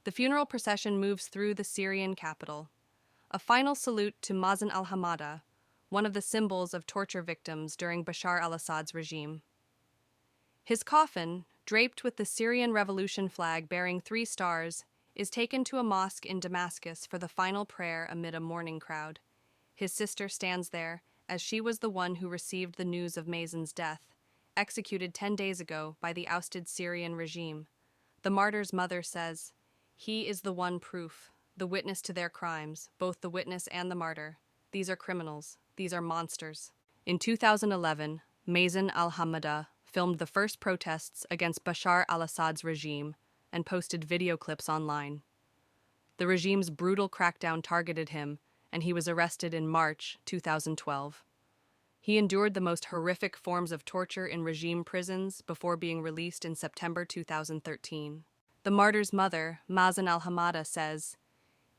The funeral procession moves through the Syrian capital. A final salute to Mazen Hamada, one of the symbols of torture victims during Bashar al-Assad's regime. His coffin, draped with the Syrian Revolution flag bearing 3 stars, is taken to a mosque in Damascus for the final prayer amid a mourning crowd. His sister stands there, as she was the one who received the news of Mazen's death, executed 10 days ago by the ousted Syrian regime. The martyr's mother says, "He is the one proof, the witness to their crimes, both the witness and the martyr. These are criminals. These are monsters." In 2011, Mazen Hamada filmed the first protests against Bashar al-Assad's regime and posted video clips online. The regime's brutal crackdown targeted him, and he was arrested in March 2012. He endured the most horrific forms of torture in regime prisons before being released in September 2013. The martyr's mother, Mazen Hamada, says,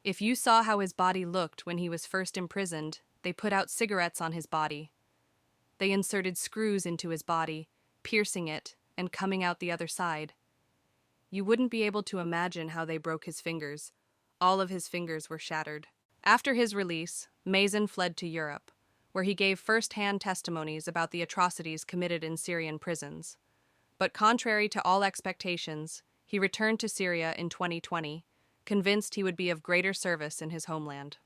"If you saw how his body looked when he was first imprisoned, they put out cigarettes on his body. They inserted screws into his body, piercing it and coming out the other side. You wouldn't be able to imagine how they broke his fingers. All of his fingers were shattered." After his release, Mazen fled to Europe, where he gave first-hand testimonies about the atrocities committed in Syrian prisons. But contrary to all expectations, he returned to Syria in 2020, convinced he would be of greater service in his homeland.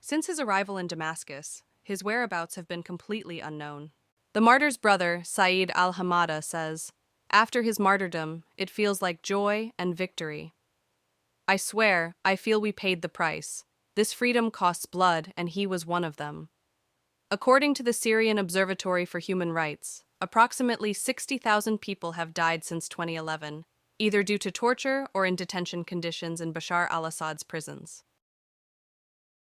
Since his arrival in Damascus, his whereabouts have been completely unknown. The martyr's brother, Saeed al-Hamada, says, "After his martyrdom, it feels like joy and victory. I swear, I feel we paid the price. This freedom costs blood, and he was one of them." According to the Syrian Observatory for Human Rights, approximately 60,000 people have died since 2011, either due to torture or in detention conditions in Bashar al-Assad's prisons.